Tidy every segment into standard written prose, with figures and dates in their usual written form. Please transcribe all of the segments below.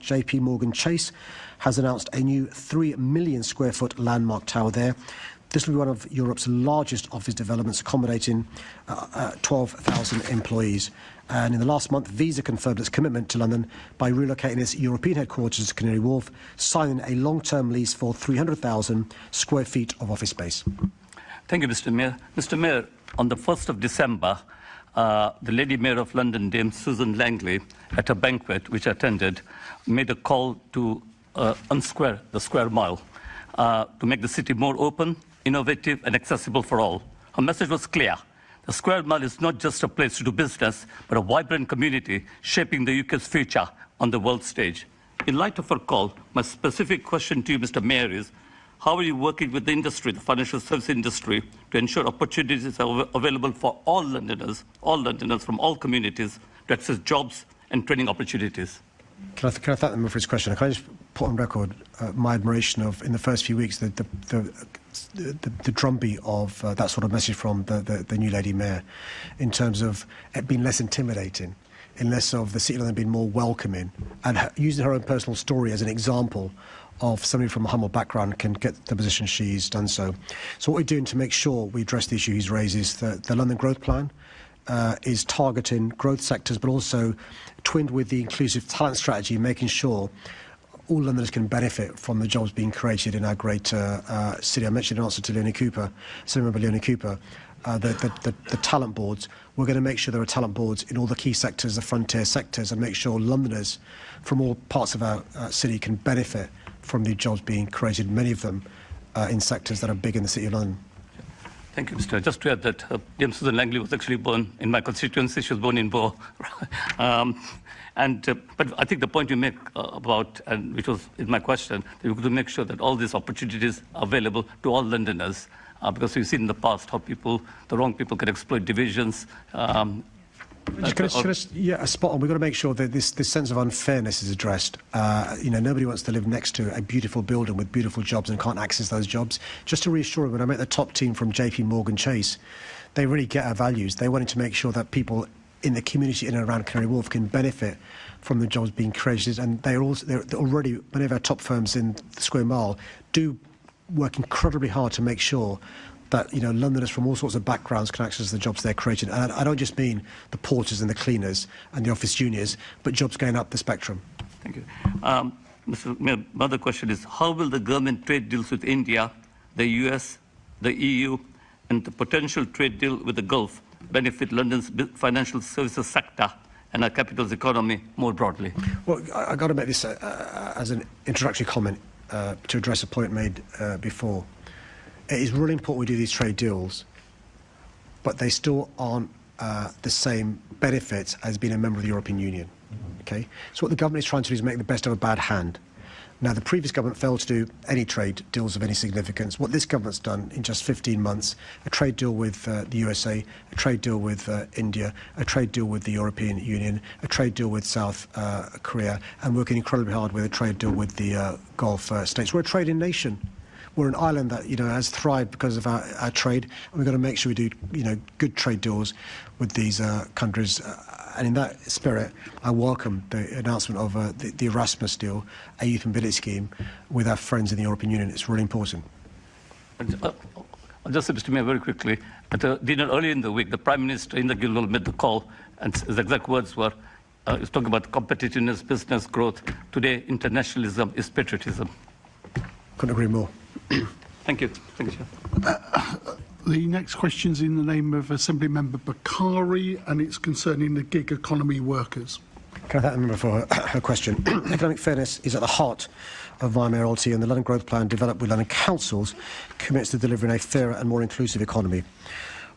JP Morgan Chase has announced a new 3 million square foot landmark tower there. This will be one of Europe's largest office developments, accommodating 12,000 employees. And in the last month, Visa confirmed its commitment to London by relocating its European headquarters to Canary Wharf, signing a long-term lease for 300,000 square feet of office space. Thank you, Mr. Mayor. Mr. Mayor, on the 1st of December, the Lady Mayor of London, Dame Susan Langley, at a banquet which I attended, made a call to unsquare the square mile to make the city more open, innovative and accessible for all. Her message was clear. The Square Mile is not just a place to do business, but a vibrant community shaping the UK's future on the world stage. In light of her call, my specific question to you, Mr. Mayor, is how are you working with the industry, the financial service industry, to ensure opportunities are available for all Londoners from all communities to access jobs and training opportunities? Can I thank them for his question? Can I just put on record my admiration of, in the first few weeks, the drumbeat of that sort of message from the new Lady Mayor, in terms of it being less intimidating, in less of the City of London being more welcoming, and using her own personal story as an example of somebody from a humble background can get the position she's done so. So what we're doing to make sure we address the issue he's raised is the London Growth Plan is targeting growth sectors, but also twinned with the inclusive talent strategy, making sure all Londoners can benefit from the jobs being created in our great city. I mentioned in answer to Leonie Cooper, Senator Member Leonie Cooper, the talent boards. We're going to make sure there are talent boards in all the key sectors, the frontier sectors, and make sure Londoners from all parts of our city can benefit from the jobs being created, many of them in sectors that are big in the City of London. Thank you, Mr. Just to add that Dame Susan Langley was actually born in my constituency. She was born in Bow. But I think the point you make about, and which was in my question, that we have to make sure that all these opportunities are available to all Londoners, because we've seen in the past how the wrong people can exploit divisions. Yeah, spot on. We've got to make sure that this sense of unfairness is addressed. Nobody wants to live next to a beautiful building with beautiful jobs and can't access those jobs. Just to reassure them, when I met the top team from JP Morgan Chase, they really get our values. They wanted to make sure that people in the community in and around Canary Wharf can benefit from the jobs being created. And they're already, many of our top firms in the Square Mile do work incredibly hard to make sure that Londoners from all sorts of backgrounds can access the jobs they're creating. And I don't just mean the porters and the cleaners and the office juniors, but jobs going up the spectrum. Thank you. Mr. Mayor, my other question is, how will the government trade deals with India, the US, the EU, and the potential trade deal with the Gulf benefit London's financial services sector and our capital's economy more broadly? Well, I've got to make this as an introductory comment to address a point made before. It is really important we do these trade deals, but they still aren't the same benefits as being a member of the European Union. Okay? So what the government is trying to do is make the best of a bad hand. Now, the previous government failed to do any trade deals of any significance. What this government's done in just 15 months, a trade deal with the USA, a trade deal with India, a trade deal with the European Union, a trade deal with South Korea, and working incredibly hard with a trade deal with the Gulf states. We're a trading nation. We're an island that has thrived because of our trade, and we've got to make sure we do good trade deals with these countries. And in that spirit, I welcome the announcement of the Erasmus deal, a youth mobility scheme, with our friends in the European Union. It's really important. I'll just say, Mr. Mayor, very quickly. At a dinner earlier in the week, the Prime Minister in the Guildhall made the call, and his exact words were, he was talking about competitiveness, business growth. Today, internationalism is patriotism. Couldn't agree more. Thank you. Thank you, Chair. The next question is in the name of Assembly Member Bakari, and it's concerning the gig economy workers. Can I thank the member for her question? Economic fairness is at the heart of my mayoralty, and the London Growth Plan, developed with London councils, commits to delivering a fairer and more inclusive economy.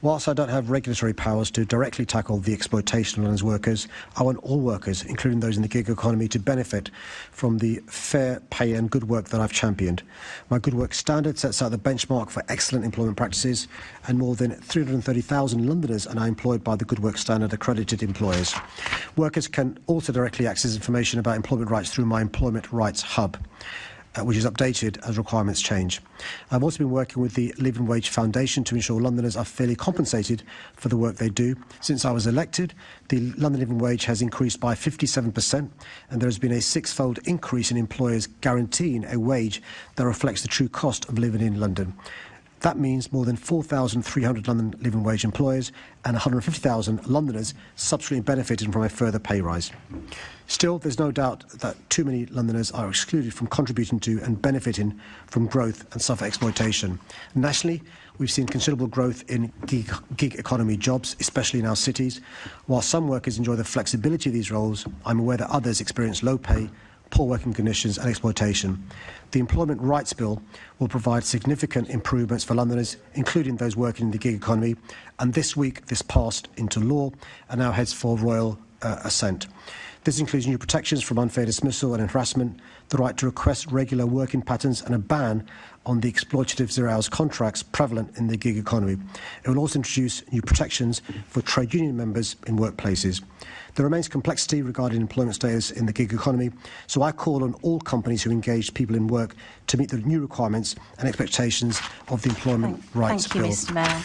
Whilst I don't have regulatory powers to directly tackle the exploitation of London's workers, I want all workers, including those in the gig economy, to benefit from the fair pay and good work that I've championed. My Good Work Standard sets out the benchmark for excellent employment practices, and more than 330,000 Londoners are now employed by the Good Work Standard accredited employers. Workers can also directly access information about employment rights through my Employment Rights Hub. which is updated as requirements change. I've also been working with the Living Wage Foundation to ensure Londoners are fairly compensated for the work they do. Since I was elected, the London Living Wage has increased by 57%, and there has been a six-fold increase in employers guaranteeing a wage that reflects the true cost of living in London. That means more than 4,300 London Living Wage employers and 150,000 Londoners subsequently benefited from a further pay rise. Still, there's no doubt that too many Londoners are excluded from contributing to and benefiting from growth and suffer exploitation. Nationally, we've seen considerable growth in gig economy jobs, especially in our cities. While some workers enjoy the flexibility of these roles, I'm aware that others experience low pay, poor working conditions and exploitation. The Employment Rights Bill will provide significant improvements for Londoners, including those working in the gig economy, and this week this passed into law and now heads for royal assent. This includes new protections from unfair dismissal and harassment, the right to request regular working patterns and a ban on the exploitative zero-hours contracts prevalent in the gig economy. It will also introduce new protections for trade union members in workplaces. There remains complexity regarding employment status in the gig economy, so I call on all companies who engage people in work to meet the new requirements and expectations of the Employment Rights Bill. Thank you, Mr. Mayor.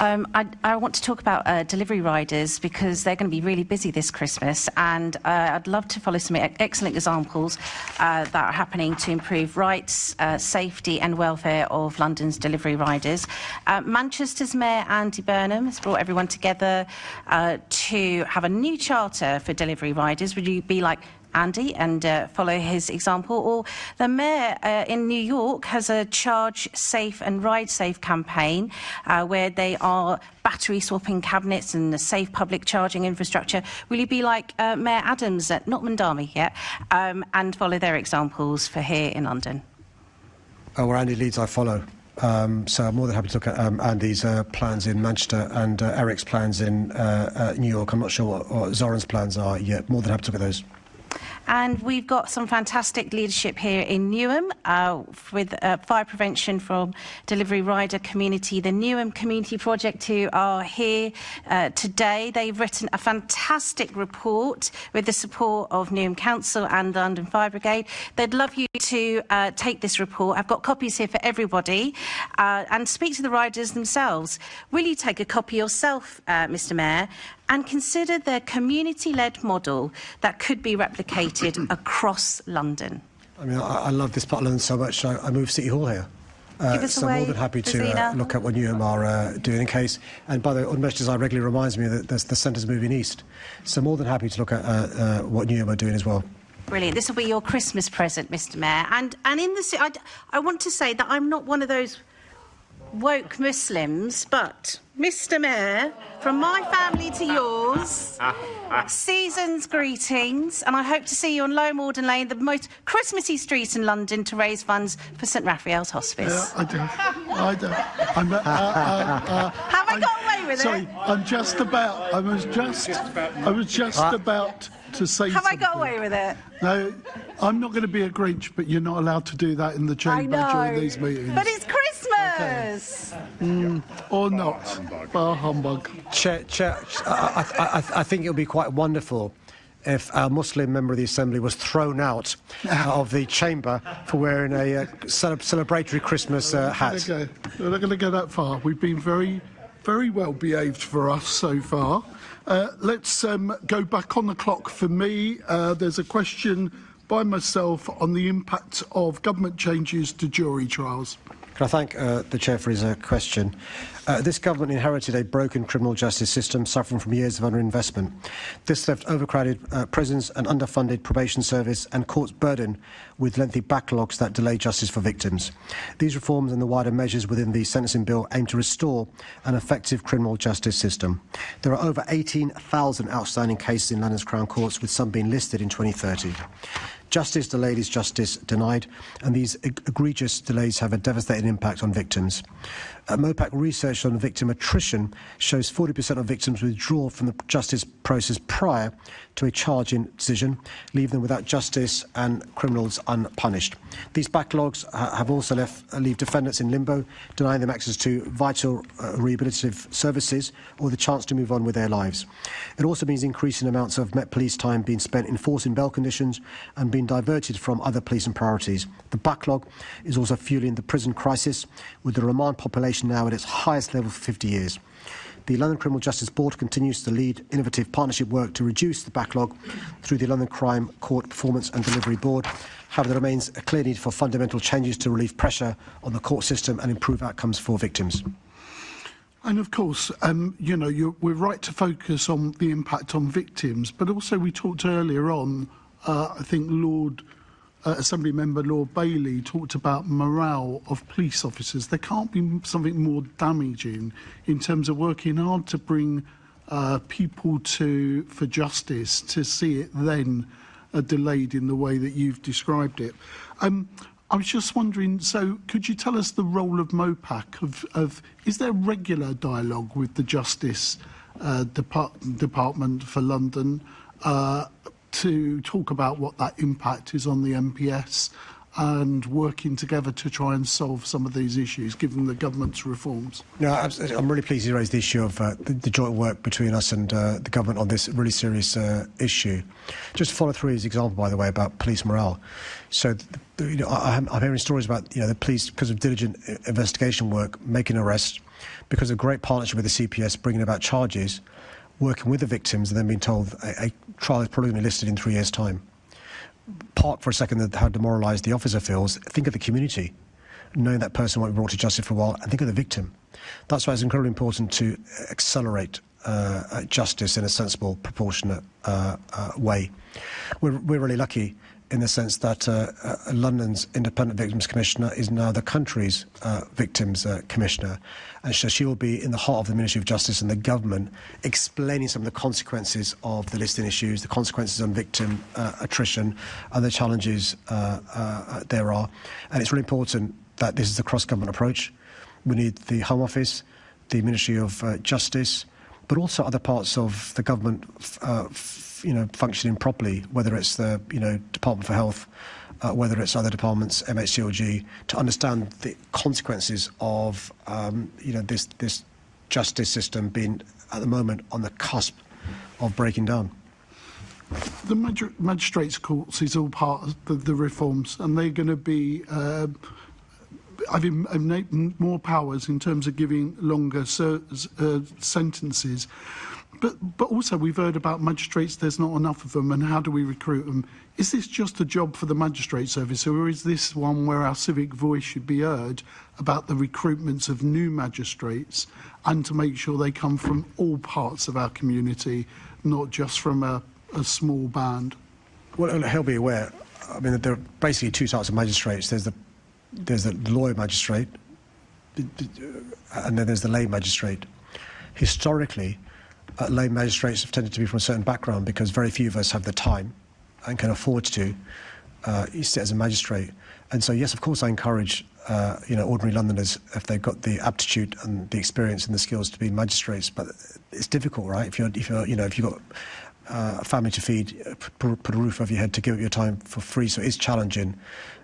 I want to talk about delivery riders because they're going to be really busy this Christmas, and I'd love to follow some excellent examples that are happening to improve rights, safety and welfare of London's delivery riders. Manchester's Mayor Andy Burnham has brought everyone together to have a new charter for delivery riders. Would you be like Andy and follow his example? Or the mayor in New York has a Charge Safe and Ride Safe campaign where they are battery swapping cabinets and a safe public charging infrastructure. Will you be like Mayor Adams at not Mandami yet and follow their examples for here in London? Where Andy leads, I follow. So I'm more than happy to look at Andy's plans in Manchester and Eric's plans in New York. I'm not sure what Zoran's plans are yet. More than happy to look at those. And we've got some fantastic leadership here in Newham with fire prevention from delivery rider community, the Newham Community Project, who are here today. They've written a fantastic report with the support of Newham Council and London Fire Brigade. They'd love you to take this report. I've got copies here for everybody and speak to the riders themselves. Will you take a copy yourself, Mr. Mayor, and consider their community-led model that could be replicated across London? I mean, I love this part of London so much, I moved City Hall here. So more than happy to look at what Newham are doing in case. And by the way, Unmesh Desai regularly reminds me that the centre's moving east. So more than happy to look at what Newham are doing as well. Brilliant. This will be your Christmas present, Mr. Mayor. And in the I want to say that I'm not one of those woke Muslims, but Mr. Mayor, from my family to yours, season's greetings, and I hope to see you on Low Morden Lane, the most Christmassy street in London, to raise funds for St Raphael's Hospice. I do. Have I got away with it? Sorry, I was just about to say Have something. I got away with it? No, I'm not going to be a Grinch, but you're not allowed to do that in the chamber during these meetings. But it's Christmas! Or not. Bar humbug. Chair, I think it would be quite wonderful if a Muslim member of the Assembly was thrown out of the chamber for wearing a celebratory Christmas hat. We're not going to go that far. We've been very, very well behaved for us so far. Let's go back on the clock for me. There's a question by myself on the impact of government changes to jury trials. Can I thank the Chair for his question? This government inherited a broken criminal justice system suffering from years of underinvestment. This left overcrowded prisons, an underfunded probation service and courts burdened with lengthy backlogs that delay justice for victims. These reforms and the wider measures within the sentencing bill aim to restore an effective criminal justice system. There are over 18,000 outstanding cases in London's Crown Courts, with some being listed in 2030. Justice delayed is justice denied, and these egregious delays have a devastating impact on victims. MOPAC research on victim attrition shows 40% of victims withdraw from the justice process prior to a charging decision, leaving them without justice and criminals unpunished. These backlogs have also leave defendants in limbo, denying them access to vital rehabilitative services or the chance to move on with their lives. It also means increasing amounts of Met Police time being spent enforcing bail conditions and being been diverted from other policing priorities. The backlog is also fueling the prison crisis, with the remand population now at its highest level for 50 years. The London Criminal Justice Board continues to lead innovative partnership work to reduce the backlog through the London Crime Court Performance and Delivery Board. However, there remains a clear need for fundamental changes to relieve pressure on the court system and improve outcomes for victims. And of course, we're right to focus on the impact on victims, but also we talked earlier on, I think Assembly Member Lord Bailey talked about morale of police officers. There can't be something more damaging in terms of working hard to bring people for justice, to see it then delayed in the way that you've described it. I was just wondering, so could you tell us the role of MOPAC? Is there regular dialogue with the Justice Department for London to talk about what that impact is on the MPS and working together to try and solve some of these issues, given the government's reforms? No, I'm really pleased you raised the issue of the joint work between us and the government on this really serious issue. Just to follow through his example, by the way, about police morale. So, I'm hearing stories about the police, because of diligent investigation work, making arrests, because of great partnership with the CPS, bringing about charges, working with the victims, and then being told a trial is probably going to be listed in 3 years' time. Park for a second how demoralised the officer feels. Think of the community, knowing that person won't be brought to justice for a while, and think of the victim. That's why it's incredibly important to accelerate justice in a sensible, proportionate way. We're really lucky in the sense that London's Independent Victims Commissioner is now the country's Victims Commissioner. And so she will be in the heart of the Ministry of Justice and the government, explaining some of the consequences of the listing issues, the consequences on victim attrition, and the challenges there are. And it's really important that this is a cross-government approach. We need the Home Office, the Ministry of Justice, but also other parts of the government functioning properly, whether it's the Department for Health, whether it's other departments, MHCLG, to understand the consequences of this justice system being at the moment on the cusp of breaking down. The magistrates' courts is all part of the reforms, and they're going to be having more powers in terms of giving longer sentences. But also we've heard about magistrates, there's not enough of them, and how do we recruit them? Is this just a job for the magistrate service, or is this one where our civic voice should be heard about the recruitments of new magistrates, and to make sure they come from all parts of our community, not just from a small band? Well, he'll be aware. I mean, there are basically two types of magistrates. There's the lawyer magistrate, and then there's the lay magistrate. Historically, lay magistrates have tended to be from a certain background, because very few of us have the time and can afford to sit as a magistrate. And so, yes, of course, I encourage ordinary Londoners, if they've got the aptitude and the experience and the skills, to be magistrates. But it's difficult, right? If you've got a family to feed, put a roof over your head, to give up your time for free. So it's challenging.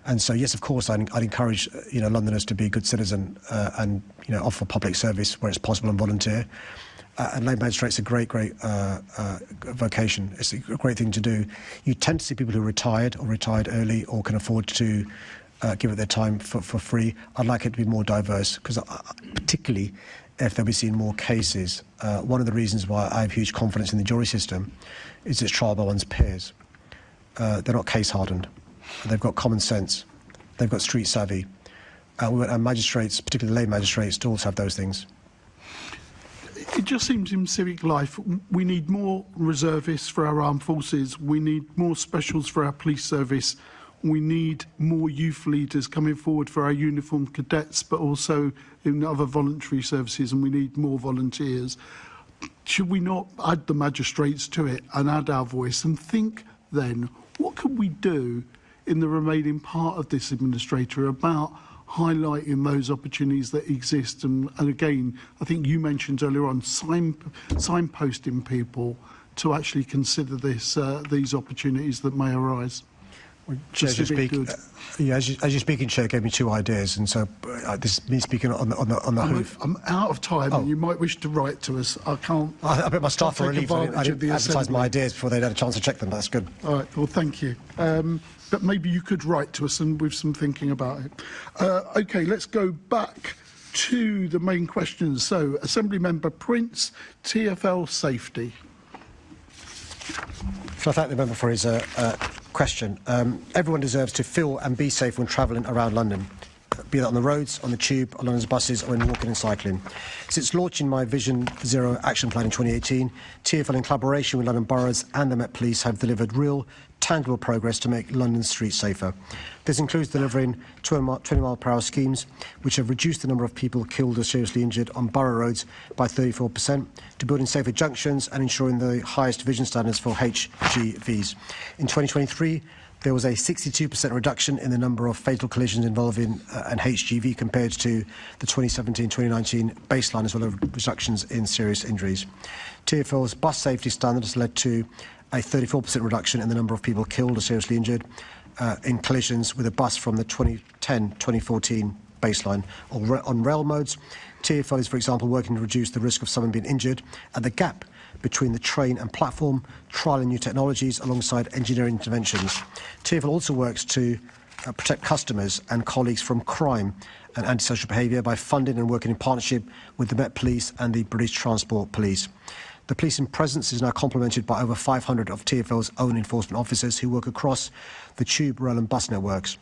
And so, yes, of course, I'd encourage Londoners to be a good citizen and offer public service where it's possible and volunteer. And lay magistrate's a great vocation. It's a great thing to do. You tend to see people who are retired or retired early or can afford to give it their time for free. I'd like it to be more diverse, because particularly if they'll be seeing more cases. One of the reasons why I have huge confidence in the jury system is it's trial by one's peers. They're not case hardened. They've got common sense. They've got street savvy. And magistrates, particularly lay magistrates, to also have those things. It just seems in civic life we need more reservists for our armed forces, we need more specials for our police service, we need more youth leaders coming forward for our uniformed cadets, but also in other voluntary services, and we need more volunteers. Should we not add the magistrates to it and add our voice, and think then, what can we do in the remaining part of this administrator about highlighting those opportunities that exist? And again, I think you mentioned earlier on signposting people to actually consider these opportunities that may arise. Chair, Just to be good. as you're speaking, Chair gave me two ideas, and so this is me speaking on the hoof. I'm out of time, and you might wish to write to us. I can't. I bet my staff were take relieved. I advantage of didn't the advertise assembly. my ideas before they'd had a chance to check them. That's good. All right. Well, thank you. But maybe you could write to us and with some thinking about it. OK, let's go back to the main questions. So, Assembly Member Prince, TfL safety. So I thank the member for his question. Everyone deserves to feel and be safe when travelling around London, be that on the roads, on the tube, on London's buses, or when walking and cycling. Since launching my Vision Zero action plan in 2018, TfL, in collaboration with London boroughs and the Met Police, have delivered real, tangible progress to make London's streets safer. This includes delivering 20-mile-per-hour schemes, which have reduced the number of people killed or seriously injured on borough roads by 34%, to building safer junctions and ensuring the highest vision standards for HGVs. In 2023, there was a 62% reduction in the number of fatal collisions involving an HGV compared to the 2017-2019 baseline, as well as reductions in serious injuries. TfL's bus safety standards led to a 34% reduction in the number of people killed or seriously injured in collisions with a bus from the 2010-2014 baseline. On rail modes, TfL is, for example, working to reduce the risk of someone being injured at the gap between the train and platform, trialling new technologies alongside engineering interventions. TfL also works to protect customers and colleagues from crime and antisocial behaviour by funding and working in partnership with the Met Police and the British Transport Police. The policing presence is now complemented by over 500 of TfL's own enforcement officers who work across the tube, rail and bus networks.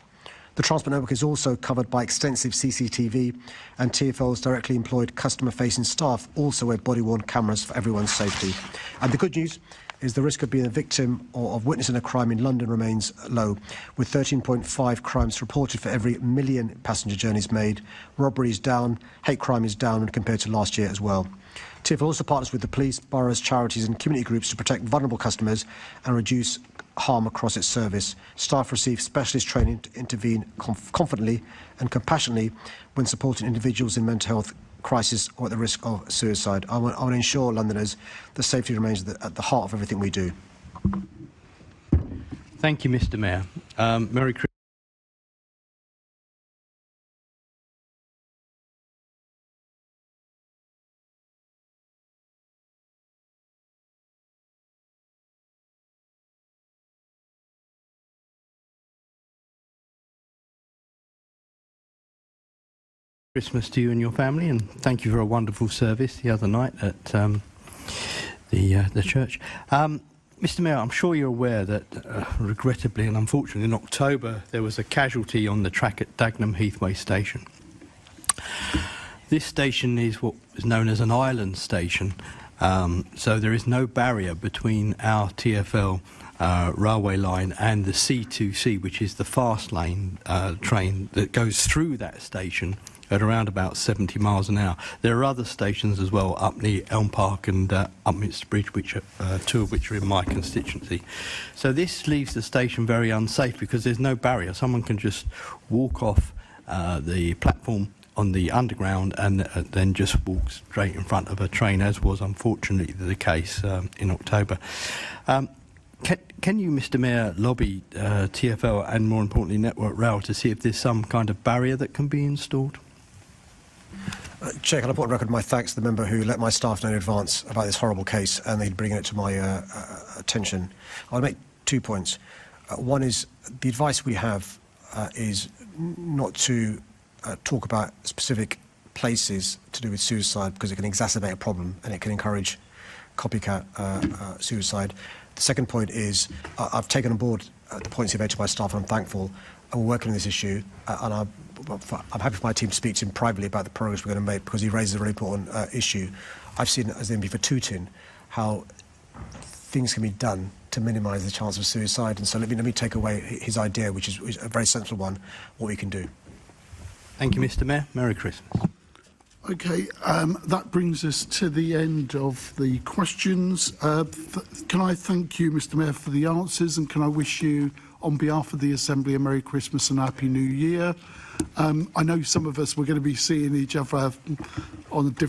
The transport network is also covered by extensive CCTV, and TfL's directly employed customer-facing staff also wear body-worn cameras for everyone's safety. And the good news is the risk of being a victim or of witnessing a crime in London remains low, with 13.5 crimes reported for every million passenger journeys made. Robbery is down, hate crime is down when compared to last year as well. TfL also partners with the police, boroughs, charities and community groups to protect vulnerable customers and reduce harm across its service. Staff receive specialist training to intervene confidently and compassionately when supporting individuals in mental health crisis or at the risk of suicide. I want to ensure Londoners that safety remains at the heart of everything we do. Thank you, Mr. Mayor. Merry Christmas. Christmas to you and your family, and thank you for a wonderful service the other night at the church. Mr. Mayor, I'm sure you're aware that, regrettably and unfortunately, in October there was a casualty on the track at Dagenham Heathway Station. This station is what is known as an island station, so there is no barrier between our TfL railway line and the C2C, which is the fast lane train that goes through that station at around about 70 miles an hour. There are other stations as well up near Elm Park and Upminster Bridge, which are, two of which are in my constituency. So this leaves the station very unsafe because there's no barrier. Someone can just walk off the platform on the underground and then just walk straight in front of a train, as was unfortunately the case in October. Can you, Mr. Mayor, lobby TfL and, more importantly, Network Rail to see if there's some kind of barrier that can be installed? Chair, can I put on record my thanks to the member who let my staff know in advance about this horrible case and they'd bring it to my attention. I'll make 2 points. One is the advice we have is not to talk about specific places to do with suicide because it can exacerbate a problem and it can encourage copycat suicide. The second point is I've taken on board the points you've made to my staff and I'm thankful. And we're working on this issue and I'm happy for my team to speak to him privately about the progress we're going to make because he raises a really important issue. I've seen as the MP for Tooting how things can be done to minimise the chance of suicide, and so let me take away his idea, which is a very sensible one, what we can do. Thank you, Mr. Mayor. Merry Christmas. Okay, that brings us to the end of the questions. Can I thank you, Mr. Mayor, for the answers, and can I wish you, on behalf of the Assembly, a Merry Christmas and Happy New Year. I know some of us were going to be seeing each other on a different